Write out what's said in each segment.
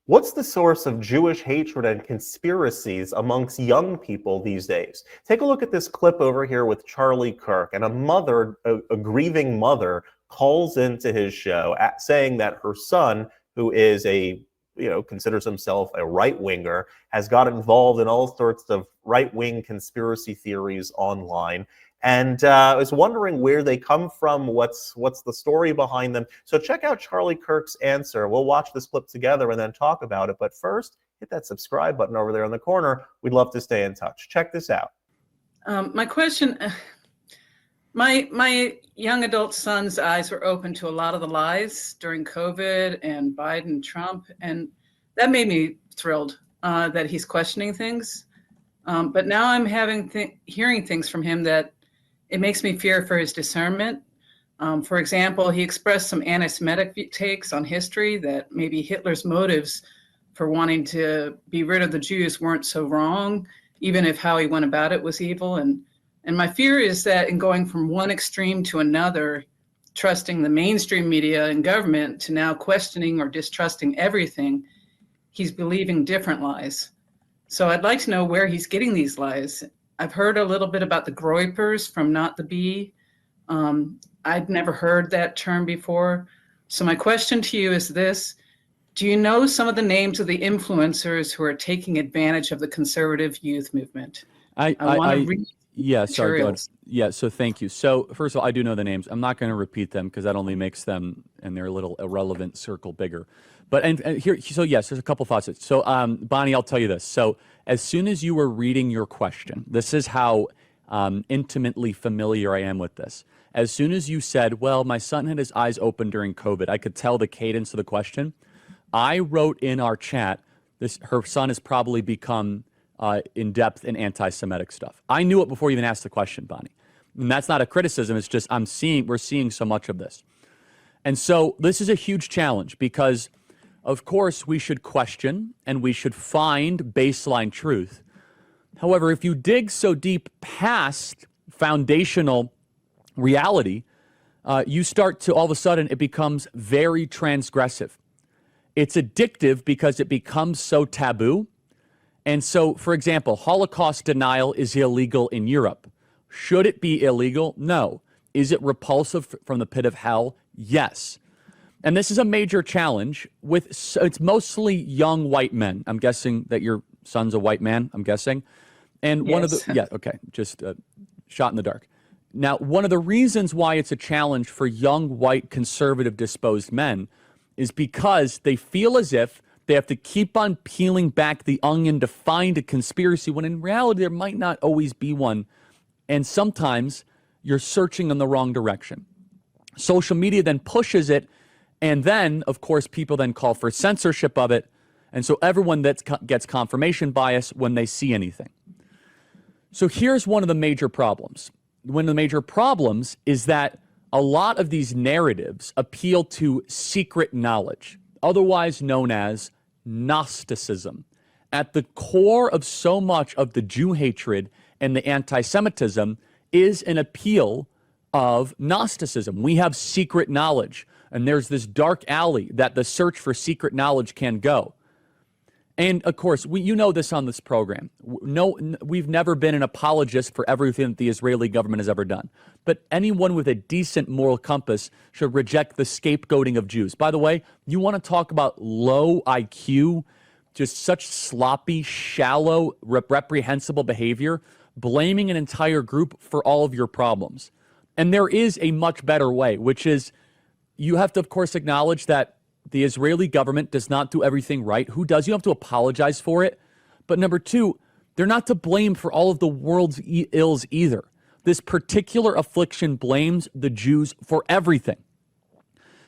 What's the source of Jewish hatred and conspiracies amongst young people these days? Take a look at this clip over here with Charlie Kirk, and a grieving mother, calls into his show saying that her son, who is considers himself a right-winger, has got involved in all sorts of right-wing conspiracy theories online. And I was wondering where they come from, what's the story behind them. So check out Charlie Kirk's answer. We'll watch this clip together and then talk about it. But first, hit that subscribe button over there in the corner. We'd love to stay in touch. Check this out. My question, my young adult son's eyes were open to a lot of the lies during COVID and Biden, Trump, and that made me thrilled that he's questioning things. But now I'm hearing things from him that it makes me fear for his discernment. For example, he expressed some anti-Semitic takes on history that maybe Hitler's motives for wanting to be rid of the Jews weren't so wrong, even if how he went about it was evil. And my fear is that in going from one extreme to another, trusting the mainstream media and government to now questioning or distrusting everything, he's believing different lies. So I'd like to know where he's getting these lies. I've heard a little bit about the Groypers from Not the Bee. I'd never heard that term before. So my question to you is this: do you know some of the names of the influencers who are taking advantage of the conservative youth movement? Yeah, sorry, go ahead. Yeah, so thank you. So first of all, I do know the names. I'm not going to repeat them because that only makes them and their little irrelevant circle bigger. But and here, so yes, there's a couple thoughts. So Bonnie, I'll tell you this. So as soon as you were reading your question, this is how intimately familiar I am with this. As soon as you said, well, my son had his eyes open during COVID, I could tell the cadence of the question. I wrote in our chat, her son has probably become in depth in anti-Semitic stuff. I knew it before you even asked the question, Bonnie. And that's not a criticism. It's just we're seeing so much of this. And so this is a huge challenge because, of course, we should question and we should find baseline truth. However, if you dig so deep past foundational reality, you start to, all of a sudden, it becomes very transgressive. It's addictive because it becomes so taboo. And so, for example, Holocaust denial is illegal in Europe. Should it be illegal? No. Is it repulsive from the pit of hell? Yes. And this is a major challenge it's mostly young white men. I'm guessing that your son's a white man, I'm guessing. And yes. Just shot in the dark. Now, one of the reasons why it's a challenge for young white conservative disposed men is because they feel as if they have to keep on peeling back the onion to find a conspiracy when in reality there might not always be one. And sometimes you're searching in the wrong direction. Social media then pushes it. And then, of course, people then call for censorship of it. And so everyone gets confirmation bias when they see anything. So here's one of the major problems. One of the major problems is that a lot of these narratives appeal to secret knowledge, otherwise known as Gnosticism. At the core of so much of the Jew hatred and the anti-Semitism is an appeal of Gnosticism. We have secret knowledge, and there's this dark alley that the search for secret knowledge can go. And of course, you know this on this program. No, we've never been an apologist for everything that the Israeli government has ever done. But anyone with a decent moral compass should reject the scapegoating of Jews. By the way, you want to talk about low IQ, just such sloppy, shallow, reprehensible behavior, blaming an entire group for all of your problems. And there is a much better way, which is you have to, of course, acknowledge that the Israeli government does not do everything right. Who does? You have to apologize for it. But number two, they're not to blame for all of the world's ills either. This particular affliction blames the Jews for everything.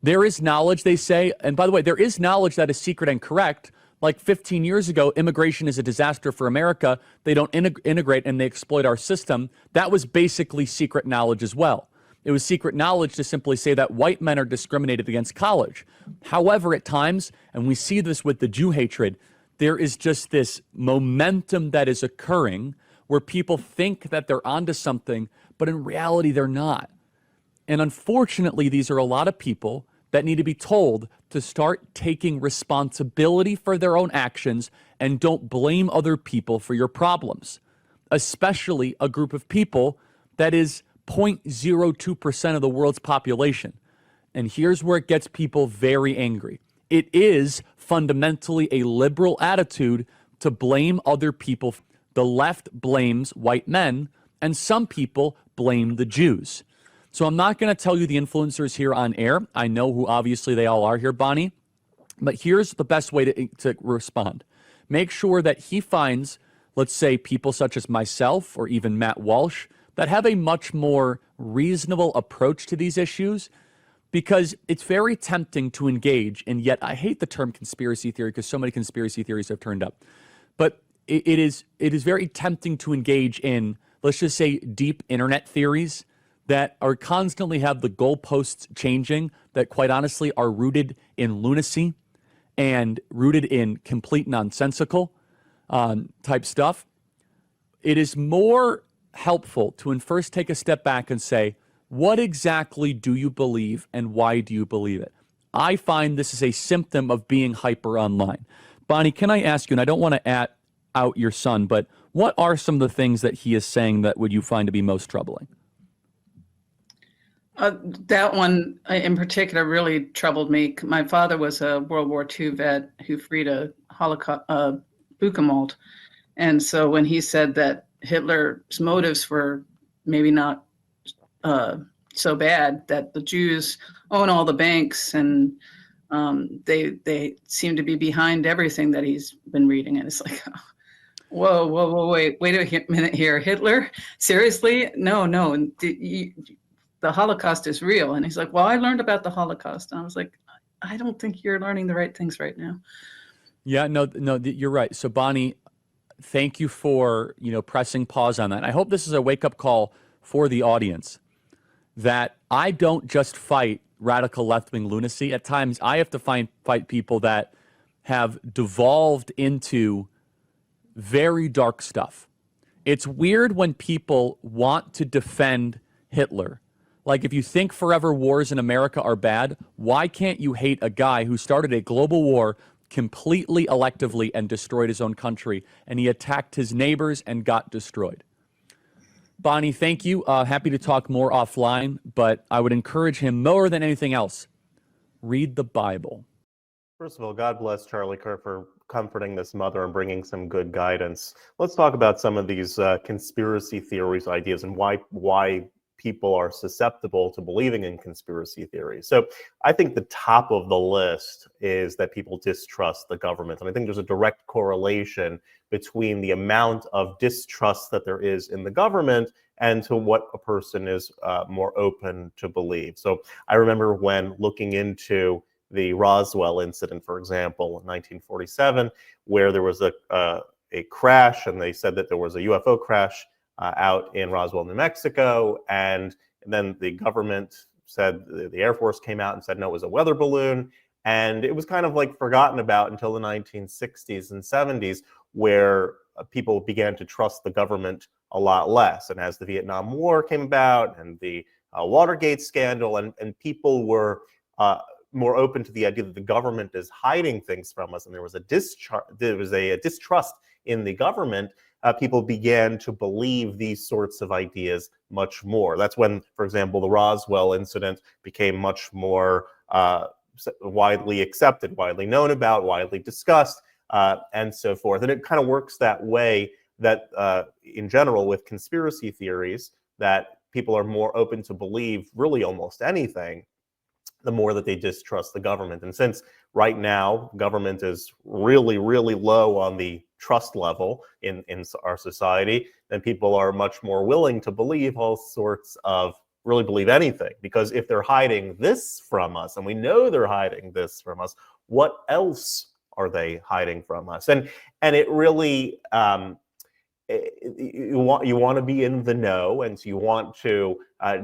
There is knowledge, they say, and by the way, there is knowledge that is secret and correct. Like 15 years ago, immigration is a disaster for America. They don't integrate and they exploit our system. That was basically secret knowledge as well. It was secret knowledge to simply say that white men are discriminated against college. However, at times, and we see this with the Jew hatred, there is just this momentum that is occurring where people think that they're onto something, but in reality, they're not. And unfortunately, these are a lot of people that need to be told to start taking responsibility for their own actions and don't blame other people for your problems, especially a group of people that is 0.02% of the world's population. And here's where it gets people very angry. It is fundamentally a liberal attitude to blame other people. The left blames white men, and some people blame the Jews. So I'm not going to tell you the influencers here on air. I know who obviously they all are here, Bonnie. But here's the best way to respond. Make sure that he finds, let's say, people such as myself or even Matt Walsh that have a much more reasonable approach to these issues, because it's very tempting to engage, and yet I hate the term conspiracy theory because so many conspiracy theories have turned up. But it is very tempting to engage in, let's just say, deep internet theories that are constantly have the goalposts changing, that quite honestly are rooted in lunacy and rooted in complete nonsensical type stuff. It is more helpful to first take a step back and say, what exactly do you believe and why do you believe it? I find this is a symptom of being hyper online. Bonnie, can I ask you, and I don't want to out your son, but what are some of the things that he is saying that would you find to be most troubling? That one in particular really troubled me. My father was a World War II vet who freed a Holocaust, Buchenwald. And so when he said that Hitler's motives were maybe not so bad, that the Jews own all the banks and they seem to be behind everything that he's been reading. And it's like, whoa, wait a minute here. Hitler? Seriously? No. The Holocaust is real. And he's like, well, I learned about the Holocaust. And I was like, I don't think you're learning the right things right now. Yeah, no, you're right. So Bonnie, thank you for, pressing pause on that. I hope this is a wake-up call for the audience that I don't just fight radical left-wing lunacy. At times, I have to fight people that have devolved into very dark stuff. It's weird when people want to defend Hitler. Like, if you think forever wars in America are bad, why can't you hate a guy who started a global war completely electively and destroyed his own country, and he attacked his neighbors and got destroyed? Bonnie, thank you. Happy to talk more offline, but I would encourage him more than anything else, read the Bible. First of all, God bless Charlie Kirk for comforting this mother and bringing some good guidance. Let's talk about some of these conspiracy theories, ideas, and why people are susceptible to believing in conspiracy theories. So I think the top of the list is that people distrust the government. And I think there's a direct correlation between the amount of distrust that there is in the government and to what a person is more open to believe. So I remember when looking into the Roswell incident, for example, in 1947, where there was a crash, and they said that there was a UFO crash out in Roswell, New Mexico, and then the government said, the Air Force came out and said, no, it was a weather balloon, and it was kind of like forgotten about until the 1960s and 70s, where people began to trust the government a lot less. And as the Vietnam War came about and the Watergate scandal, and people were more open to the idea that the government is hiding things from us, and there was a distrust in the government, people began to believe these sorts of ideas much more. That's when, for example, the Roswell incident became much more widely accepted, widely known about, widely discussed, and so forth. And it kind of works that way, that in general with conspiracy theories, that people are more open to believe really almost anything, the more that they distrust the government. And since right now government is really, really low on the trust level in our society, then people are much more willing to believe all sorts of, really believe anything. Because if they're hiding this from us, and we know they're hiding this from us, what else are they hiding from us? And it really, you want to be in the know, and so you want to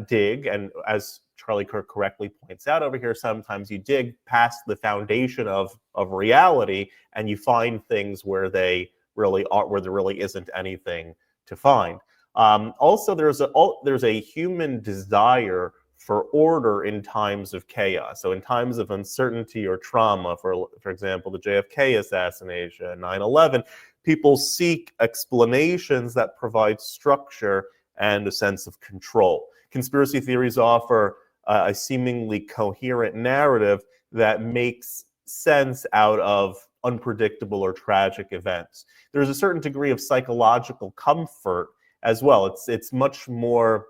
dig, and as Charlie Kirk correctly points out over here, sometimes you dig past the foundation of reality and you find things where they really are, where there really isn't anything to find. Also, there's a human desire for order in times of chaos. So in times of uncertainty or trauma, for example, the JFK assassination, 9/11, people seek explanations that provide structure and a sense of control. Conspiracy theories offer a seemingly coherent narrative that makes sense out of unpredictable or tragic events. There's a certain degree of psychological comfort as well. It's much more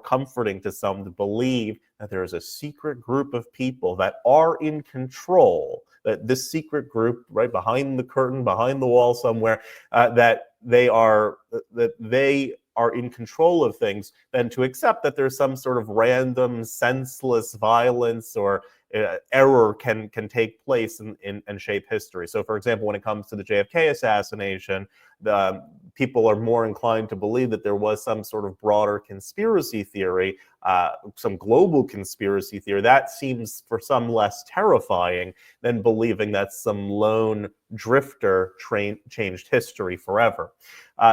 comforting to some to believe that there is a secret group of people that are in control, that this secret group right behind the curtain, behind the wall somewhere, that they are in control of things, than to accept that there's some sort of random, senseless violence or error can take place and shape history. So, for example, when it comes to the JFK assassination, people are more inclined to believe that there was some sort of broader conspiracy theory, some global conspiracy theory. That seems for some less terrifying than believing that some lone drifter changed history forever.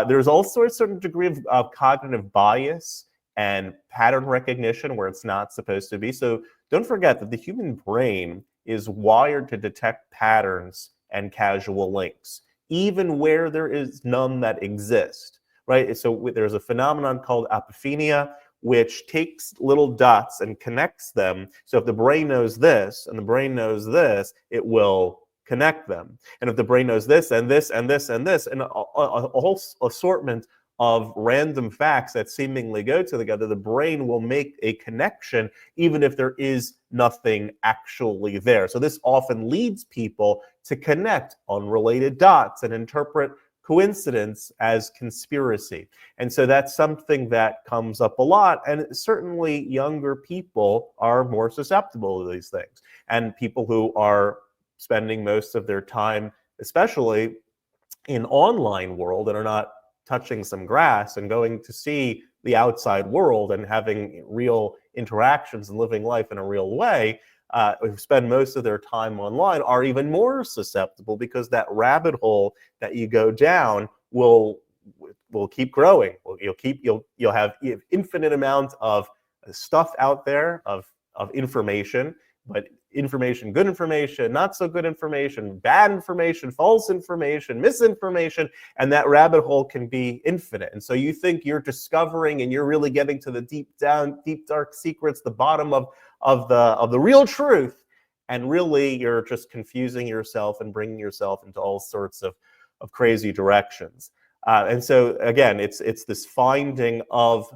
There's also a certain degree of cognitive bias and pattern recognition where it's not supposed to be. So don't forget that the human brain is wired to detect patterns and casual links, even where there is none that exist, right? So there's a phenomenon called apophenia, which takes little dots and connects them. So if the brain knows this and the brain knows this, it will connect them. And if the brain knows this and this and this and this, and a whole assortment of random facts that seemingly go together, the brain will make a connection even if there is nothing actually there. So this often leads people to connect unrelated dots and interpret coincidence as conspiracy. And so that's something that comes up a lot, and certainly younger people are more susceptible to these things. And people who are spending most of their time, especially in online world, and are not touching some grass and going to see the outside world and having real interactions and living life in a real way, who spend most of their time online, are even more susceptible, because that rabbit hole that you go down will keep growing. You'll have infinite amount of stuff out there of information, but information, good information, not so good information, bad information, false information, misinformation, and that rabbit hole can be infinite. And so you think you're discovering and you're really getting to the deep dark secrets, the bottom of the real truth, and really you're just confusing yourself and bringing yourself into all sorts of crazy directions. And so again, it's this finding of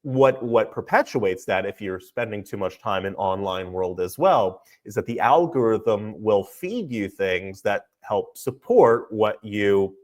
what perpetuates that, if you're spending too much time in online world as well, is that the algorithm will feed you things that help support what you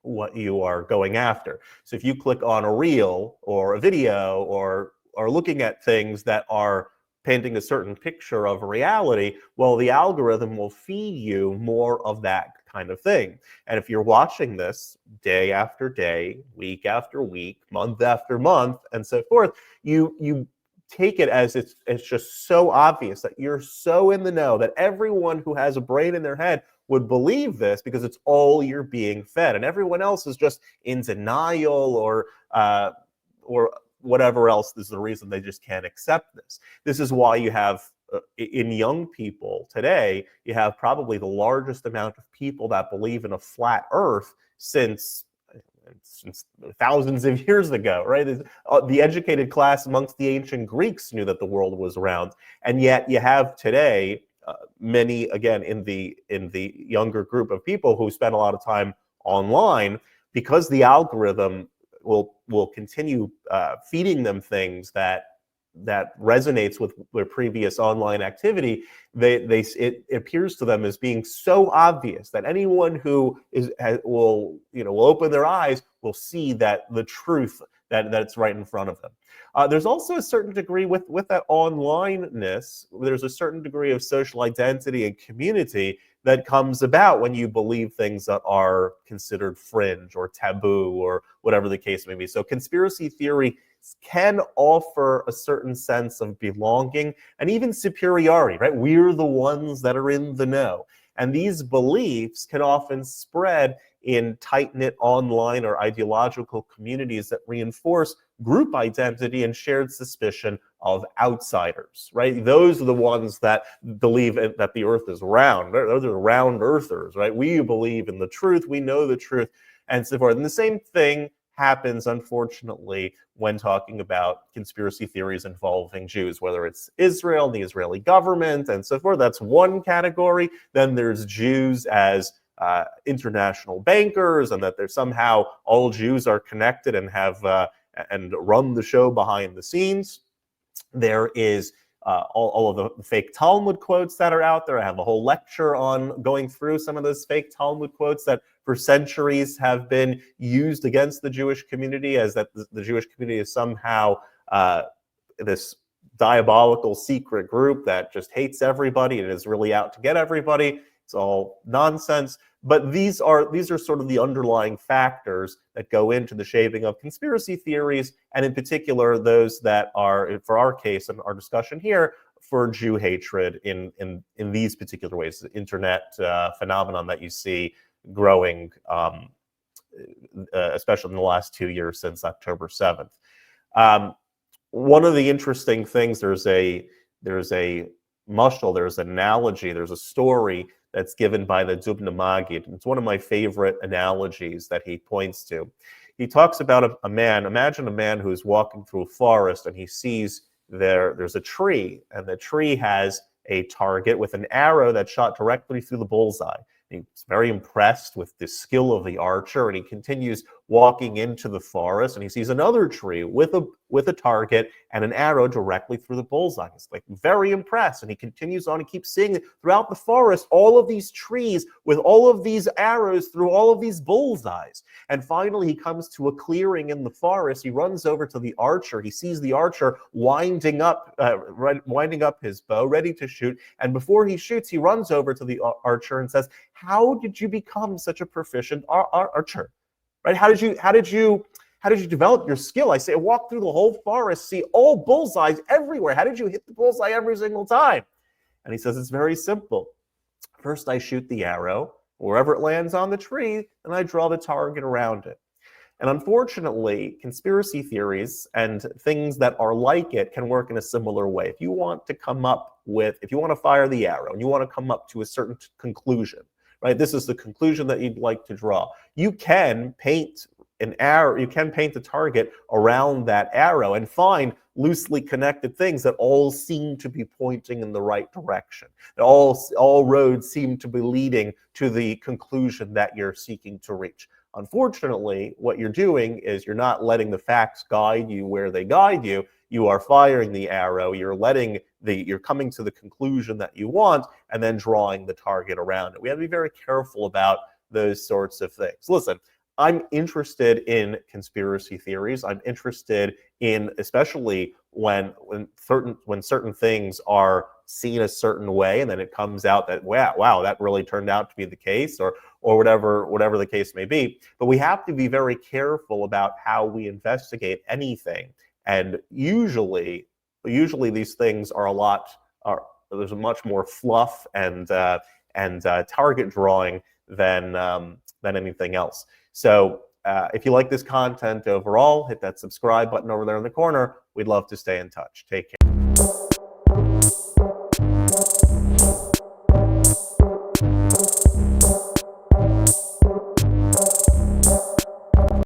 are going after. So if you click on a reel or a video or looking at things that are painting a certain picture of reality, well, the algorithm will feed you more of that kind of thing. And if you're watching this day after day, week after week, month after month, and so forth, you take it as it's just so obvious, that you're so in the know, that everyone who has a brain in their head would believe this, because it's all you're being fed, and everyone else is just in denial or whatever else is the reason they just can't accept this. This is why you have in young people today, you have probably the largest amount of people that believe in a flat earth since thousands of years ago, right? The educated class amongst the ancient Greeks knew that the world was round. And yet you have today many, again, in the younger group of people who spend a lot of time online, because the algorithm will continue feeding them things that resonates with their previous online activity. It appears to them as being so obvious that anyone who will open their eyes will see that the truth that's right in front of them. There's also a certain degree with that onlineness. There's a certain degree of social identity and community that comes about when you believe things that are considered fringe or taboo or whatever the case may be. So conspiracy theory can offer a certain sense of belonging and even superiority, right? We're the ones that are in the know. And these beliefs can often spread in tight-knit online or ideological communities that reinforce group identity and shared suspicion of outsiders, right? Those are the ones that believe that the earth is round. Those are round earthers, right? We believe in the truth, we know the truth, and so forth. And the same thing happens, unfortunately, when talking about conspiracy theories involving Jews, whether it's Israel, the Israeli government, and so forth. That's one category. Then there's Jews as international bankers, and that there's somehow all Jews are connected and have and run the show behind the scenes. There is all of the fake Talmud quotes that are out there. I have a whole lecture on going through some of those fake Talmud quotes that for centuries have been used against the Jewish community, as that the Jewish community is somehow this diabolical secret group that just hates everybody and is really out to get everybody. It's all nonsense. But these are sort of the underlying factors that go into the shaping of conspiracy theories, and in particular those that are, for our case and our discussion here, for Jew hatred in these particular ways, the internet phenomenon that you see growing, especially in the last 2 years since October 7th. One of the interesting things, there's a mushal, there's an analogy, there's a story that's given by the Dubna Maggid. It's one of my favorite analogies that he points to. He talks about a man, imagine a man who's walking through a forest and he sees there's a tree, and the tree has a target with an arrow that shot directly through the bullseye. He's very impressed with the skill of the archer, and he continues walking into the forest, and he sees another tree with a target and an arrow directly through the bullseye. He's like very impressed, and he continues on and keeps seeing throughout the forest all of these trees with all of these arrows through all of these bullseyes. And finally, he comes to a clearing in the forest. He runs over to the archer. He sees the archer winding up his bow, ready to shoot. And before he shoots, he runs over to the archer and says, "How did you become such a proficient archer? Right? How did you develop your skill?" I say, "I walked through the whole forest, see all bullseyes everywhere. How did you hit the bullseye every single time?" And he says, "It's very simple. First, I shoot the arrow wherever it lands on the tree, and I draw the target around it." And unfortunately, conspiracy theories and things that are like it can work in a similar way. If you want to fire the arrow and you want to come up to a certain conclusion, right? This is the conclusion that you'd like to draw. You can paint an arrow, you can paint the target around that arrow and find loosely connected things that all seem to be pointing in the right direction. All roads seem to be leading to the conclusion that you're seeking to reach. Unfortunately, what you're doing is you're not letting the facts guide you where they guide you. You are firing the arrow, you're coming to the conclusion that you want, and then drawing the target around it. We have to be very careful about those sorts of things. Listen, I'm interested in conspiracy theories. I'm interested in, especially when certain things are seen a certain way, and then it comes out that wow, that really turned out to be the case, or whatever the case may be. But we have to be very careful about how we investigate anything. And usually these things there's a much more fluff and target drawing than anything else. So if you like this content overall, hit that subscribe button over there in the corner. We'd love to stay in touch. Take care.